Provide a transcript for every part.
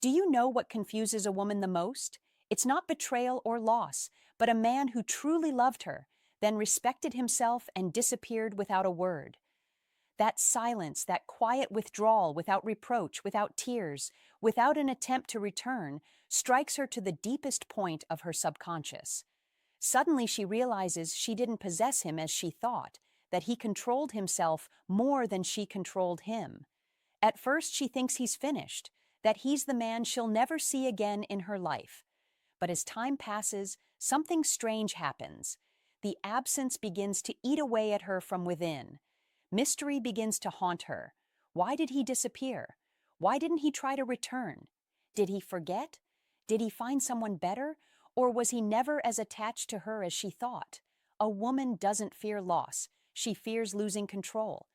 Do you know what confuses a woman the most? It's not betrayal or loss, but a man who truly loved her, then respected himself and disappeared without a word. That silence, that quiet withdrawal without reproach, without tears, without an attempt to return, strikes her to the deepest point of her subconscious. Suddenly she realizes she didn't possess him as she thought, that he controlled himself more than she controlled him. At first she thinks he's finished, that he's the man she'll never see again in her life. But as time passes, something strange happens. The absence begins to eat away at her from within. Mystery begins to haunt her. Why did he disappear? Why didn't he try to return? Did he forget? Did he find someone better? Or was he never as attached to her as she thought? A woman doesn't fear loss. She fears losing control.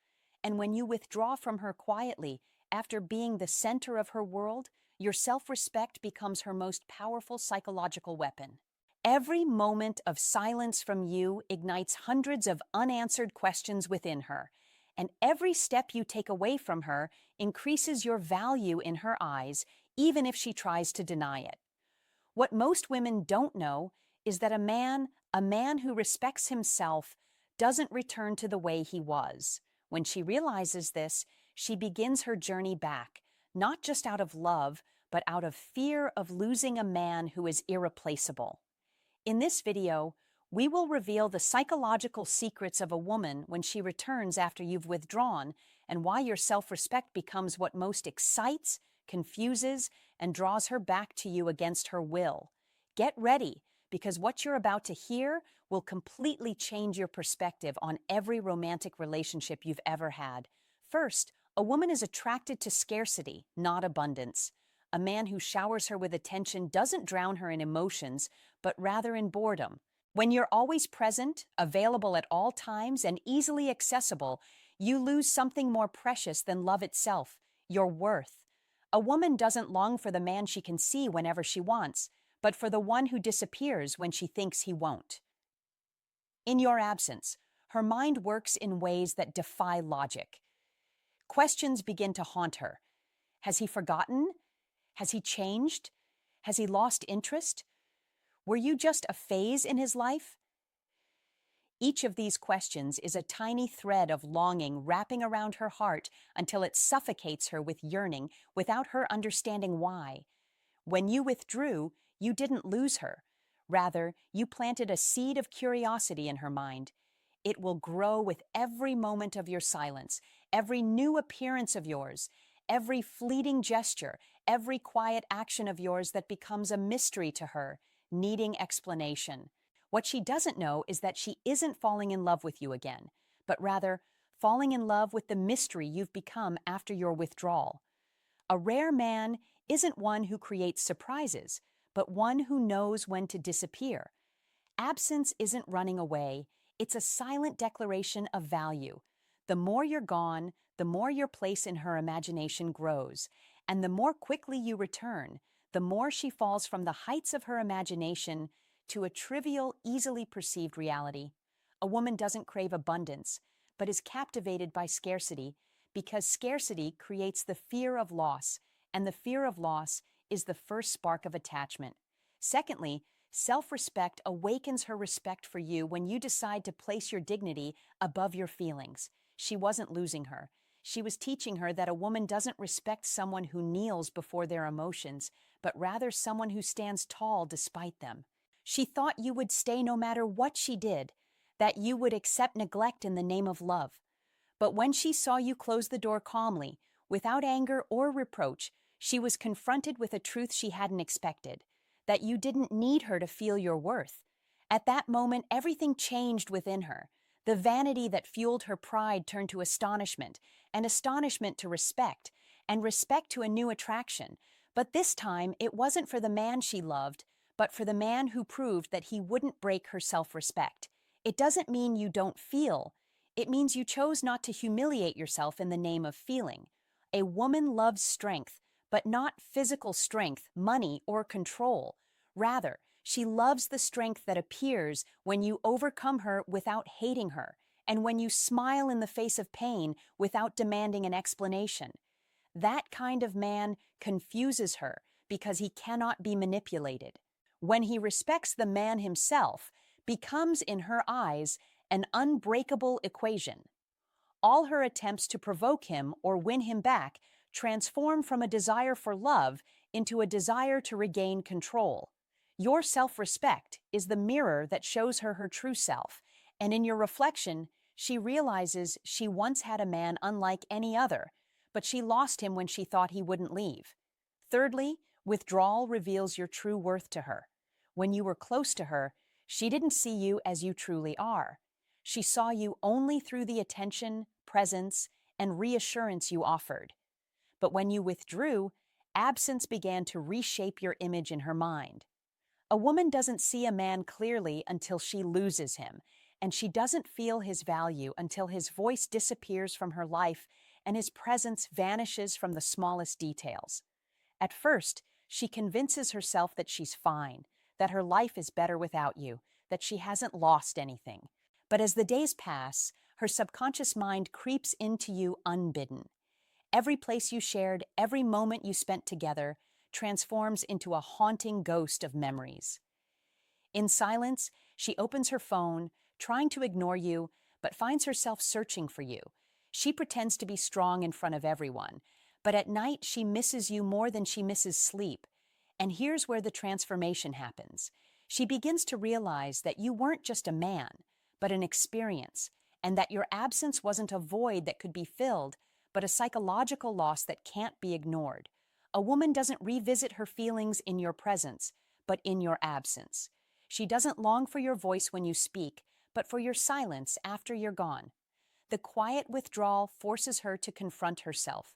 And when you withdraw from her quietly, after being the center of her world, your self-respect becomes her most powerful psychological weapon. Every moment of silence from you ignites hundreds of unanswered questions within her, and every step you take away from her increases your value in her eyes, even if she tries to deny it. What most women don't know is that a man who respects himself, doesn't return to the way he was. When she realizes this, she begins her journey back, not just out of love, but out of fear of losing a man who is irreplaceable. In this video, we will reveal the psychological secrets of a woman when she returns after you've withdrawn, and why your self-respect becomes what most excites, confuses, and draws her back to you against her will. Get ready, because what you're about to hear will completely change your perspective on every romantic relationship you've ever had. First, a woman is attracted to scarcity, not abundance. A man who showers her with attention doesn't drown her in emotions, but rather in boredom. When you're always present, available at all times, and easily accessible, you lose something more precious than love itself, your worth. A woman doesn't long for the man she can see whenever she wants, but for the one who disappears when she thinks he won't. In your absence, her mind works in ways that defy logic. Questions begin to haunt her. Has he forgotten? Has he changed? Has he lost interest? Were you just a phase in his life? Each of these questions is a tiny thread of longing wrapping around her heart until it suffocates her with yearning without her understanding why. When you withdrew, you didn't lose her. Rather, you planted a seed of curiosity in her mind. It will grow with every moment of your silence, every new appearance of yours, every fleeting gesture, every quiet action of yours that becomes a mystery to her, needing explanation. What she doesn't know is that she isn't falling in love with you again, but rather falling in love with the mystery you've become after your withdrawal. A rare man isn't one who creates surprises, but one who knows when to disappear. Absence isn't running away, it's a silent declaration of value. The more you're gone, the more your place in her imagination grows, and the more quickly you return, the more she falls from the heights of her imagination to a trivial, easily perceived reality. A woman doesn't crave abundance, but is captivated by scarcity, because scarcity creates the fear of loss, and the fear of loss is the first spark of attachment. Secondly, self-respect awakens her respect for you when you decide to place your dignity above your feelings. She wasn't losing her. She was teaching her that a woman doesn't respect someone who kneels before their emotions, but rather someone who stands tall despite them. She thought you would stay no matter what she did, that you would accept neglect in the name of love. But when she saw you close the door calmly, without anger or reproach, she was confronted with a truth she hadn't expected, that you didn't need her to feel your worth. At that moment, everything changed within her. The vanity that fueled her pride turned to astonishment, and astonishment to respect, and respect to a new attraction. But this time, it wasn't for the man she loved, but for the man who proved that he wouldn't break her self-respect. It doesn't mean you don't feel. It means you chose not to humiliate yourself in the name of feeling. A woman loves strength, but not physical strength, money, or control. Rather, she loves the strength that appears when you overcome her without hating her, and when you smile in the face of pain without demanding an explanation. That kind of man confuses her because he cannot be manipulated. When he respects the man himself, becomes in her eyes an unbreakable equation. All her attempts to provoke him or win him back transform from a desire for love into a desire to regain control. Your self-respect is the mirror that shows her her true self, and in your reflection, she realizes she once had a man unlike any other, but she lost him when she thought he wouldn't leave. Thirdly, withdrawal reveals your true worth to her. When you were close to her, she didn't see you as you truly are. She saw you only through the attention, presence, and reassurance you offered. But when you withdrew, absence began to reshape your image in her mind. A woman doesn't see a man clearly until she loses him, and she doesn't feel his value until his voice disappears from her life and his presence vanishes from the smallest details. At first, she convinces herself that she's fine, that her life is better without you, that she hasn't lost anything. But as the days pass, her subconscious mind creeps into you unbidden. Every place you shared, every moment you spent together, transforms into a haunting ghost of memories. In silence, she opens her phone, trying to ignore you, but finds herself searching for you. She pretends to be strong in front of everyone, but at night she misses you more than she misses sleep. And here's where the transformation happens. She begins to realize that you weren't just a man, but an experience, and that your absence wasn't a void that could be filled, but a psychological loss that can't be ignored. A woman doesn't revisit her feelings in your presence, but in your absence. She doesn't long for your voice when you speak, but for your silence after you're gone. The quiet withdrawal forces her to confront herself.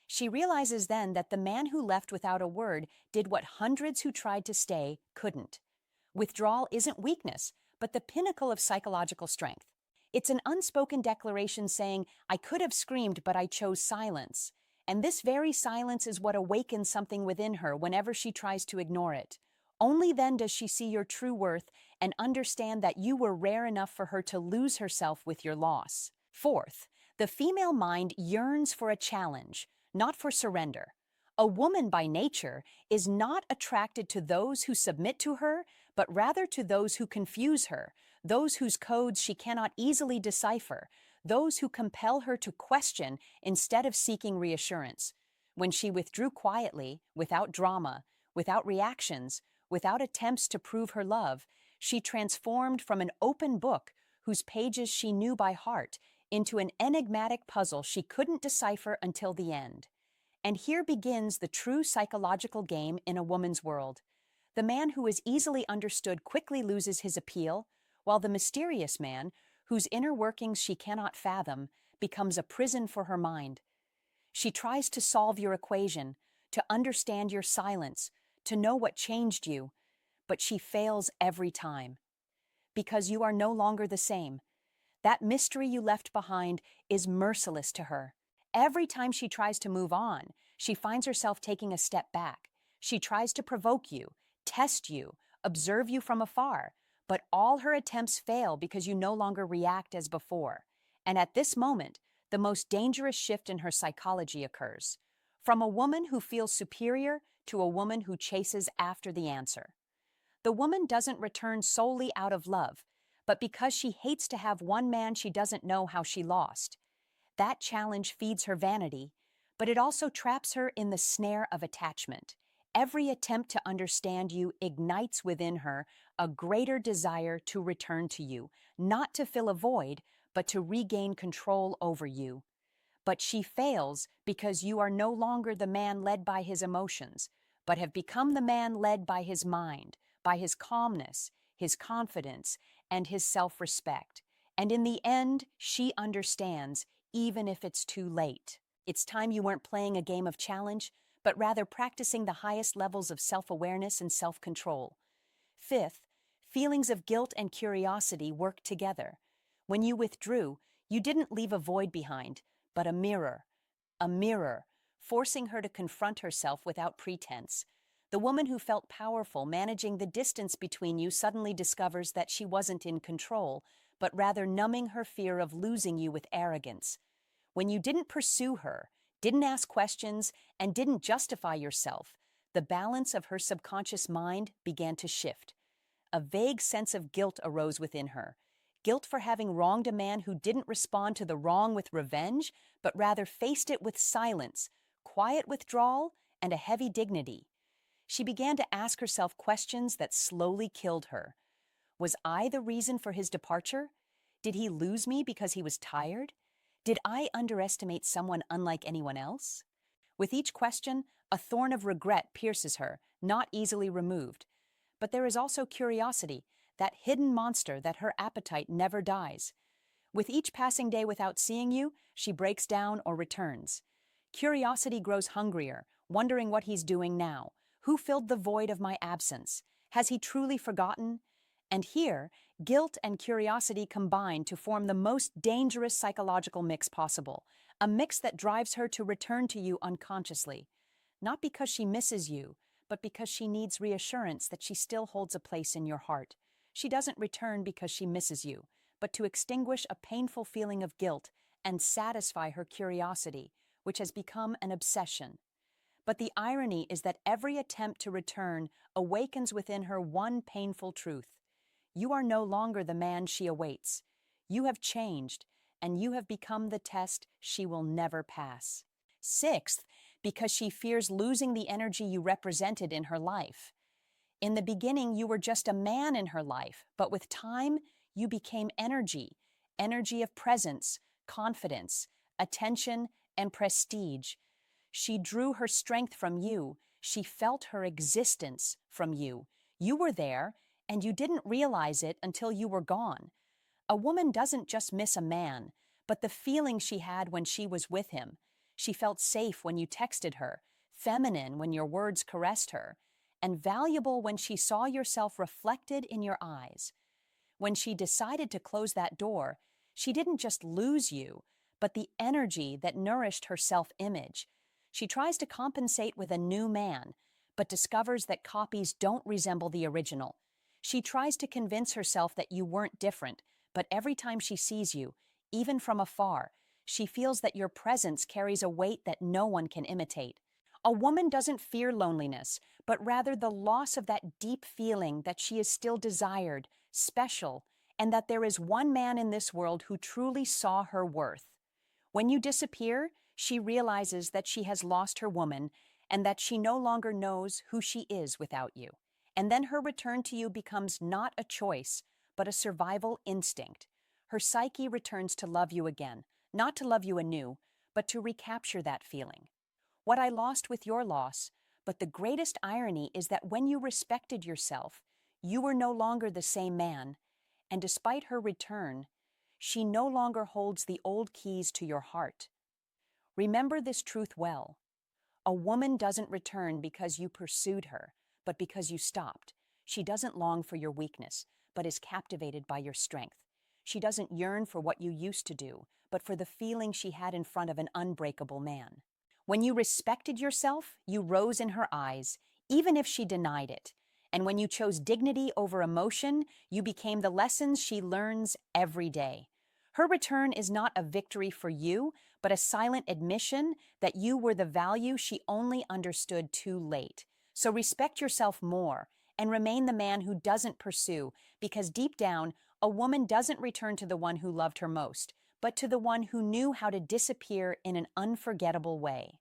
She realizes then that the man who left without a word did what hundreds who tried to stay couldn't. Withdrawal isn't weakness, but the pinnacle of psychological strength. It's an unspoken declaration saying, I could have screamed, but I chose silence. And this very silence is what awakens something within her whenever she tries to ignore it. Only then does she see your true worth and understand that you were rare enough for her to lose herself with your loss. Fourth, the female mind yearns for a challenge, not for surrender. A woman by nature is not attracted to those who submit to her, but rather to those who confuse her, those whose codes she cannot easily decipher, those who compel her to question instead of seeking reassurance. When she withdrew quietly, without drama, without reactions, without attempts to prove her love, she transformed from an open book whose pages she knew by heart into an enigmatic puzzle she couldn't decipher until the end. And here begins the true psychological game in a woman's world. The man who is easily understood quickly loses his appeal, while the mysterious man, whose inner workings she cannot fathom, becomes a prison for her mind. She tries to solve your equation, to understand your silence, to know what changed you, but she fails every time. Because you are no longer the same. That mystery you left behind is merciless to her. Every time she tries to move on, she finds herself taking a step back. She tries to provoke you, test you, observe you from afar, but all her attempts fail because you no longer react as before. And at this moment, the most dangerous shift in her psychology occurs. From a woman who feels superior to a woman who chases after the answer. The woman doesn't return solely out of love, but because she hates to have one man she doesn't know how she lost. That challenge feeds her vanity, but it also traps her in the snare of attachment. Every attempt to understand you ignites within her a greater desire to return to you, not to fill a void, but to regain control over you. But she fails because you are no longer the man led by his emotions, but have become the man led by his mind, by his calmness, his confidence, and his self-respect. And in the end, she understands, even if it's too late. It's time you weren't playing a game of challenge, but rather practicing the highest levels of self-awareness and self-control. Fifth, feelings of guilt and curiosity work together. When you withdrew, you didn't leave a void behind, but a mirror, forcing her to confront herself without pretense. The woman who felt powerful managing the distance between you suddenly discovers that she wasn't in control, but rather numbing her fear of losing you with arrogance. When you didn't pursue her, didn't ask questions, and didn't justify yourself, the balance of her subconscious mind began to shift. A vague sense of guilt arose within her. Guilt for having wronged a man who didn't respond to the wrong with revenge, but rather faced it with silence, quiet withdrawal, and a heavy dignity. She began to ask herself questions that slowly killed her. Was I the reason for his departure? Did he lose me because he was tired? Did I underestimate someone unlike anyone else? With each question, a thorn of regret pierces her, not easily removed. But there is also curiosity, that hidden monster that her appetite never dies. With each passing day without seeing you, she breaks down or returns. Curiosity grows hungrier, wondering what he's doing now. Who filled the void of my absence? Has he truly forgotten? And here, guilt and curiosity combine to form the most dangerous psychological mix possible, a mix that drives her to return to you unconsciously. Not because she misses you, but because she needs reassurance that she still holds a place in your heart. She doesn't return because she misses you, but to extinguish a painful feeling of guilt and satisfy her curiosity, which has become an obsession. But the irony is that every attempt to return awakens within her one painful truth. You are no longer the man she awaits. You have changed, and you have become the test she will never pass. Sixth, because she fears losing the energy you represented in her life. In the beginning, you were just a man in her life, but with time, you became energy, energy of presence, confidence, attention, and prestige. She drew her strength from you. She felt her existence from you. You were there, and you didn't realize it until you were gone. A woman doesn't just miss a man, but the feeling she had when she was with him. She felt safe when you texted her, feminine when your words caressed her, and valuable when she saw yourself reflected in your eyes. When she decided to close that door, she didn't just lose you, but the energy that nourished her self-image. She tries to compensate with a new man, but discovers that copies don't resemble the original. She tries to convince herself that you weren't different, but every time she sees you, even from afar, she feels that your presence carries a weight that no one can imitate. A woman doesn't fear loneliness, but rather the loss of that deep feeling that she is still desired, special, and that there is one man in this world who truly saw her worth. When you disappear, she realizes that she has lost her woman and that she no longer knows who she is without you. And then her return to you becomes not a choice, but a survival instinct. Her psyche returns to love you again, not to love you anew, but to recapture that feeling. What I lost with your loss, but the greatest irony is that when you respected yourself, you were no longer the same man, and despite her return, she no longer holds the old keys to your heart. Remember this truth well. A woman doesn't return because you pursued her, but because you stopped. She doesn't long for your weakness, but is captivated by your strength. She doesn't yearn for what you used to do, but for the feeling she had in front of an unbreakable man. When you respected yourself, you rose in her eyes, even if she denied it. And when you chose dignity over emotion, you became the lessons she learns every day. Her return is not a victory for you, but a silent admission that you were the value she only understood too late. So respect yourself more and remain the man who doesn't pursue, because deep down, a woman doesn't return to the one who loved her most, but to the one who knew how to disappear in an unforgettable way.